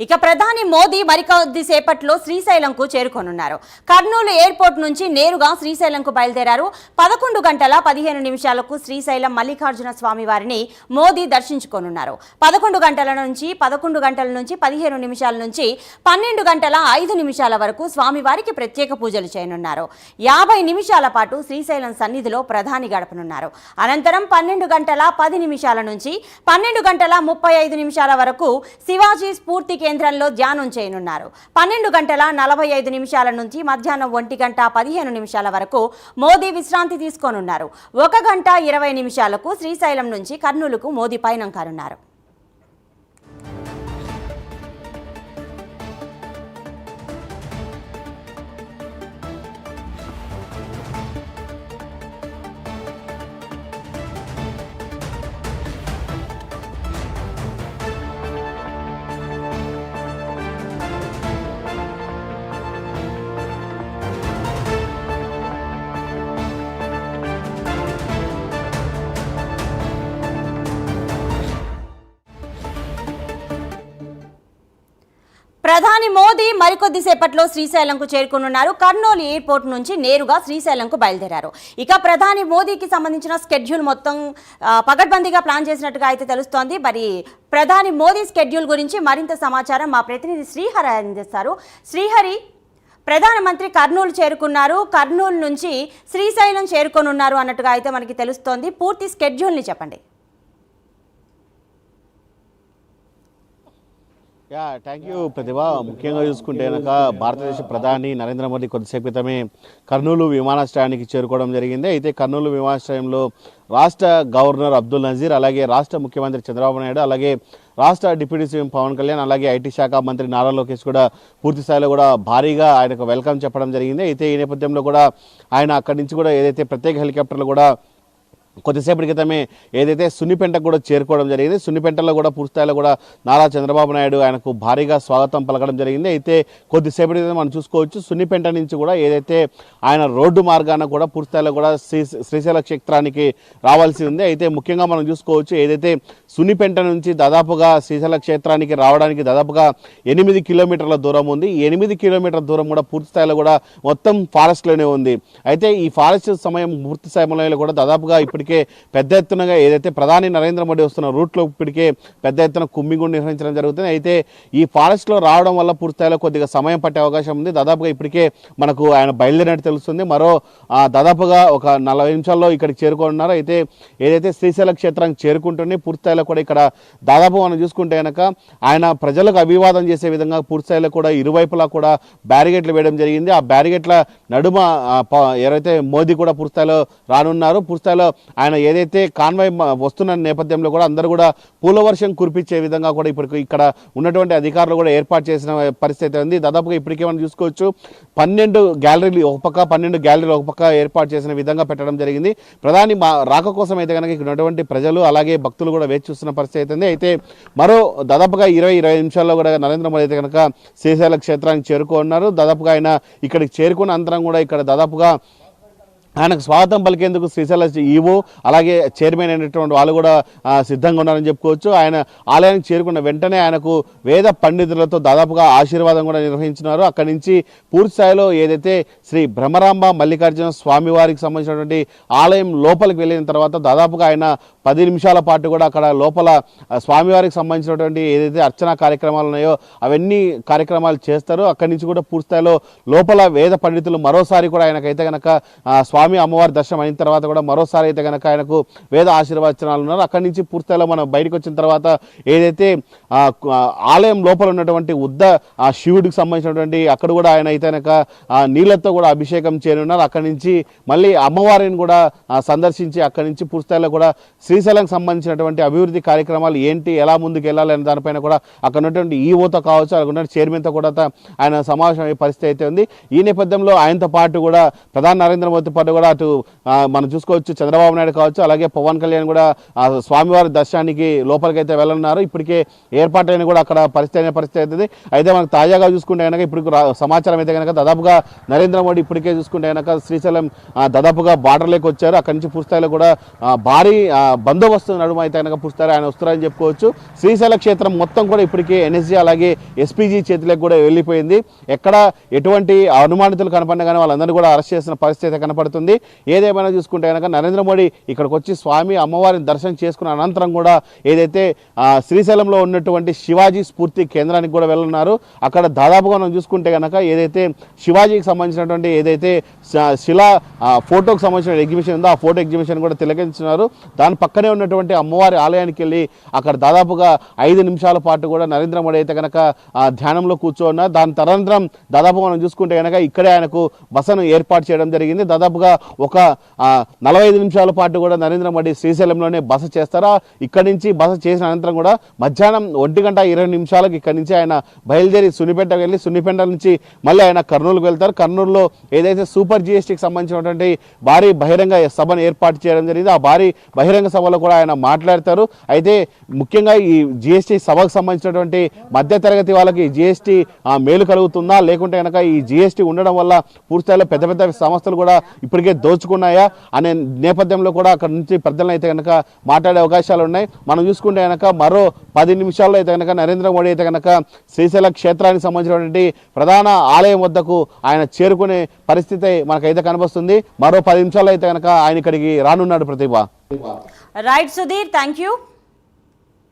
ఇక ప్రధాని మోదీ మరికొద్దిసేపట్లో శ్రీశైలంకు చేరుకోనున్నారు. కర్నూలు ఎయిర్పోర్ట్ నుంచి నేరుగా శ్రీశైలంకు బయలుదేరారు. 11 గంటల 15 నిమిషాలకు శ్రీశైలం మల్లికార్జున స్వామి వారిని మోదీ దర్శించుకోనున్నారు. 11 గంటల నుంచి 15 నిమిషాల నుంచి 12 గంటల 5 నిమిషాల వరకు స్వామివారికి ప్రత్యేక పూజలు చేయనున్నారు. 50 నిమిషాల పాటు శ్రీశైలం సన్నిధిలో ప్రధాని గడపనున్నారు. అనంతరం 12 గంటల 10 నిమిషాల నుంచి 12 గంటల 35 నిమిషాల వరకు శివాజీ స్ఫూర్తి కేంద్రంలో ధ్యానం చేయనున్నారు. 12 గంటల 45 నిమిషాల నుంచి మధ్యాహ్నం 1 గంట 15 నిమిషాల వరకు మోదీ విశ్రాంతి తీసుకోనున్నారు. 1 గంట 20 నిమిషాలకు శ్రీశైలం నుంచి కర్నూలుకు మోదీ పయనం కానున్నారు. ప్రధాని మోదీ మరికొద్దిసేపట్లో శ్రీశైలంకు చేరుకోనున్నారు. కర్నూలు ఎయిర్పోర్ట్ నుంచి నేరుగా శ్రీశైలంకు బయలుదేరారు. ఇక ప్రధాని మోదీకి సంబంధించిన స్కెడ్యూల్ మొత్తం పగడ్బందీగా ప్లాన్ చేసినట్టుగా అయితే తెలుస్తోంది. మరి ప్రధాని మోదీ స్కెడ్యూల్ గురించి మరింత సమాచారం మా ప్రతినిధి శ్రీహరి అందిస్తారు. శ్రీహరి, ప్రధానమంత్రి కర్నూలు చేరుకున్నారు, కర్నూలు నుంచి శ్రీశైలం చేరుకోనున్నారు అన్నట్టుగా అయితే మనకి తెలుస్తోంది. పూర్తి స్కెడ్యూల్ని చెప్పండి. థ్యాంక్ యూ ప్రతిభ. ముఖ్యంగా చూసుకుంటే కనుక భారతదేశ ప్రధాని నరేంద్ర మోదీ కొద్దిసేపు క్రితమే కర్నూలు విమానాశ్రయానికి చేరుకోవడం జరిగింది. అయితే కర్నూలు విమానాశ్రయంలో రాష్ట్ర గవర్నర్ అబ్దుల్ నజీర్, అలాగే రాష్ట్ర ముఖ్యమంత్రి చంద్రబాబు నాయుడు, అలాగే రాష్ట్ర డిప్యూటీ సీఎం పవన్ కళ్యాణ్, అలాగే ఐటీ శాఖ మంత్రి నారా లోకేష్ కూడా పూర్తి స్థాయిలో కూడా భారీగా ఆయనకు వెల్కమ్ చెప్పడం జరిగింది. అయితే ఈ నేపథ్యంలో కూడా ఆయన అక్కడి నుంచి కూడా ఏదైతే ప్రత్యేక హెలికాప్టర్లు కూడా కొద్దిసేపటి క్రితమే ఏదైతే సున్నిపెంటకు కూడా చేరుకోవడం జరిగింది. సున్నిపెంటలో కూడా పూర్తిస్థాయిలో కూడా నారా చంద్రబాబు నాయుడు ఆయనకు భారీగా స్వాగతం పలకడం జరిగింది. అయితే కొద్దిసేపటి క్రితం మనం చూసుకోవచ్చు, సున్నిపెంట నుంచి కూడా ఏదైతే ఆయన రోడ్డు మార్గాన కూడా పూర్తిస్థాయిలో కూడా శ్రీశైల క్షేత్రానికి రావాల్సి ఉంది. అయితే ముఖ్యంగా మనం చూసుకోవచ్చు, ఏదైతే సున్నిపెంట నుంచి దాదాపుగా శ్రీశైల క్షేత్రానికి రావడానికి దాదాపుగా 8 కిలోమీటర్ల దూరం ఉంది. 8 కిలోమీటర్ల దూరం కూడా పూర్తిస్థాయిలో కూడా మొత్తం ఫారెస్ట్లోనే ఉంది. అయితే ఈ ఫారెస్ట్ పూర్తి సమయంలో కూడా దాదాపుగా ఇప్పటికే పెద్ద ఎత్తునగా ఏదైతే ప్రధాని నరేంద్ర మోడీ వస్తున్న రూట్లో ఇప్పటికే పెద్ద ఎత్తున కుమ్మిగుండు నిర్వహించడం జరుగుతుంది. అయితే ఈ ఫారెస్ట్లో రావడం వల్ల పూర్తిస్థాయిలో కొద్దిగా సమయం పట్టే అవకాశం ఉంది. దాదాపుగా ఇప్పటికే మనకు ఆయన బయలుదేరినట్టు తెలుస్తుంది. మరో దాదాపుగా ఒక 40 నిమిషాల్లో ఇక్కడికి చేరుకున్నారు. అయితే ఏదైతే శ్రీశైల క్షేత్రానికి చేరుకుంటుంది పూర్తిస్థాయిలో కూడా ఇక్కడ దాదాపు మనం చూసుకుంటే కనుక ఆయన ప్రజలకు అభివాదం చేసే విధంగా పూర్తిస్థాయిలో కూడా ఇరువైపులా కూడా బ్యారిగేట్లు వేయడం జరిగింది. ఆ బ్యారిగేట్ల నడుమ ఎవరైతే మోదీ కూడా పూర్తిస్థాయిలో రానున్నారు. పూర్తిస్థాయిలో ఆయన ఏదైతే కాన్వాయ్ వస్తున్న నేపథ్యంలో కూడా అందరూ కూడా పూలవర్షం కురిపించే విధంగా కూడా ఇప్పుడు ఇక్కడ ఉన్నటువంటి అధికారులు కూడా ఏర్పాటు చేసిన పరిస్థితి ఉంది. దాదాపుగా ఇప్పటికే మనం చూసుకోవచ్చు, 12 గ్యాలరీలు ఒక పక్క, 12 గ్యాలరీలు ఒక పక్క ఏర్పాటు చేసిన విధంగా పెట్టడం జరిగింది. ప్రధాని రాక కోసం అయితే కనుక ఇక్కడ ఉన్నటువంటి ప్రజలు అలాగే భక్తులు కూడా వేచి చూస్తున్న పరిస్థితి అవుతుంది. అయితే మరో దాదాపుగా 20 నిమిషాల్లో కూడా నరేంద్ర మోదీ అయితే కనుక శ్రీశైల క్షేత్రానికి చేరుకున్నారు. దాదాపుగా ఆయన ఇక్కడికి చేరుకున్న అంతరం కూడా ఇక్కడ దాదాపుగా ఆయనకు స్వాగతం పలికేందుకు శ్రీశైల ఈవో అలాగే చైర్మన్ అయినటువంటి వాళ్ళు కూడా సిద్ధంగా ఉన్నారని చెప్పుకోవచ్చు. ఆయన ఆలయానికి చేరుకున్న వెంటనే ఆయనకు వేద పండితులతో దాదాపుగా ఆశీర్వాదం కూడా నిర్వహించినారు. అక్కడి నుంచి పూర్తి స్థాయిలో ఏదైతే శ్రీ బ్రహ్మరాంబ మల్లికార్జున స్వామి వారికి సంబంధించినటువంటి ఆలయం లోపలికి వెళ్ళిన తర్వాత దాదాపుగా ఆయన 10 నిమిషాల పాటు కూడా అక్కడ లోపల స్వామివారికి సంబంధించినటువంటి ఏదైతే అర్చనా కార్యక్రమాలు ఉన్నాయో అవన్నీ కార్యక్రమాలు చేస్తారు. అక్కడి నుంచి కూడా పూర్తి స్థాయిలో లోపల వేద పండితులు మరోసారి కూడా ఆయనకైతే కనుక స్వామి అమ్మవారి దర్శనం అయిన తర్వాత కూడా మరోసారి అయితే కనుక ఆయనకు వేద ఆశీర్వచనాలు ఉన్నారు. అక్కడి నుంచి పూర్తిస్థాయిలో మనం బయటకు వచ్చిన తర్వాత ఏదైతే ఆలయం లోపల ఉన్నటువంటి శివుడికి సంబంధించినటువంటి అక్కడ కూడా ఆయన అయితే కనుక నీళ్లతో కూడా అభిషేకం చేయనున్నారు. అక్కడి నుంచి మళ్ళీ అమ్మవారిని కూడా సందర్శించి అక్కడి నుంచి పూర్తిస్థాయిలో కూడా శ్రీశైలంకి సంబంధించినటువంటి అభివృద్ధి కార్యక్రమాలు ఏంటి, ఎలా ముందుకు వెళ్ళాలి అనే దానిపైన కూడా అక్కడ ఉన్నటువంటి ఈవోతో కావచ్చు, అక్కడ ఉన్న చైర్మన్తో కూడా ఆయన సమావేశం అయ్యే పరిస్థితి అయితే ఉంది. ఈ నేపథ్యంలో ఆయనతో పాటు కూడా ప్రధాని నరేంద్ర మోదీతో పాటు పాటు కూడా అటు మనం చూసుకోవచ్చు చంద్రబాబు నాయుడు కావచ్చు, అలాగే పవన్ కళ్యాణ్ కూడా స్వామివారి దర్శనానికి లోపలికైతే వెళ్ళనున్నారు. ఇప్పటికే ఏర్పాటైన కూడా అక్కడ పరిస్థితి అవుతుంది. అయితే మనకు తాజాగా చూసుకుంటే కనుక ఇప్పుడు సమాచారం అయితే కనుక దాదాపుగా నరేంద్ర మోడీ ఇప్పటికే చూసుకుంటే కనుక శ్రీశైలం దాదాపుగా బార్డర్లోకి వచ్చారు. అక్కడి నుంచి పూర్తిస్థాయిలో కూడా భారీ బందోబస్తు నడుమ అయితే కనుక పూర్తిస్థాయిలో ఆయన వస్తున్నారని చెప్పుకోవచ్చు. శ్రీశైల క్షేత్రం మొత్తం కూడా ఇప్పటికే ఎన్ఎస్జీ అలాగే ఎస్పీజీ చేతిలోకి కూడా వెళ్ళిపోయింది. ఎక్కడ ఎటువంటి అనుమానితులు కనపడినా కానీ వాళ్ళందరినీ కూడా అరెస్ట్ చేసిన పరిస్థితి కనపడుతుంది. ఏదేమైనా చూసుకుంటే కనుక నరేంద్ర మోడీ ఇక్కడికి వచ్చి స్వామి అమ్మవారిని దర్శనం చేసుకున్న అనంతరం కూడా ఏదైతే శ్రీశైలంలో ఉన్నటువంటి శివాజీ స్ఫూర్తి కేంద్రానికి కూడా వెళ్ళున్నారు. అక్కడ దాదాపుగా మనం చూసుకుంటే కనుక ఏదైతే శివాజీకి సంబంధించినటువంటి ఏదైతే శిలా ఫోటోకి సంబంధించిన ఎగ్జిబిషన్ ఉందో ఆ ఫోటో ఎగ్జిబిషన్ కూడా తిలకించున్నారు. దాని పక్కనే ఉన్నటువంటి అమ్మవారి ఆలయానికి వెళ్ళి అక్కడ దాదాపుగా 5 నిమిషాల పాటు కూడా నరేంద్ర మోడీ అయితే కనుక ధ్యానంలో కూర్చోన్నారు. దాని తదనంతరం దాదాపు మనం చూసుకుంటే కనుక ఇక్కడే ఆయనకు బసను ఏర్పాటు చేయడం జరిగింది. దాదాపుగా ఒక 45 నిమిషాల పాటు కూడా నరేంద్ర మోడీ శ్రీశైలంలోనే బస చేస్తారా. ఇక్కడి నుంచి బస చేసిన అనంతరం కూడా మధ్యాహ్నం 1:20 ఇక్కడి నుంచి ఆయన బయలుదేరి సున్నిపేట వెళ్ళి సున్నిపేట నుంచి మళ్ళీ ఆయన కర్నూలుకు వెళ్తారు. కర్నూలులో ఏదైతే సూపర్ జిఎస్టీకి సంబంధించినటువంటి భారీ బహిరంగ సభను ఏర్పాటు చేయడం జరిగింది. ఆ భారీ బహిరంగ సభలో కూడా ఆయన మాట్లాడతారు. అయితే ముఖ్యంగా ఈ జిఎస్టీ సభకు సంబంధించినటువంటి మధ్యతరగతి వాళ్ళకి జిఎస్టీ మేలు కలుగుతుందా, లేకుంటే కనుక ఈ జిఎస్టీ ఉండడం వల్ల పూర్తిస్థాయిలో పెద్ద పెద్ద సంస్థలు కూడా ఇప్పటికే దోచుకున్నాయా అనే నేపథ్యంలో కూడా అక్కడ నుంచి పెద్దలను అయితే కనుక మాట్లాడే అవకాశాలు ఉన్నాయి. మనం చూసుకుంటే కనుక మరో 10 నిమిషాల్లో అయితే కనుక నరేంద్ర మోడీ అయితే కనుక శ్రీశైల క్షేత్రానికి సంబంధించినటువంటి ప్రధాన ఆలయం వద్దకు ఆయన చేరుకునే పరిస్థితి మనకైతే కనిపిస్తుంది. మరో 10 నిమిషాల్లో అయితే కనుక ఆయన ఇక్కడికి రానున్నాడు. ప్రతిభ రైట్ సుధీర్, థ్యాంక్ యూ.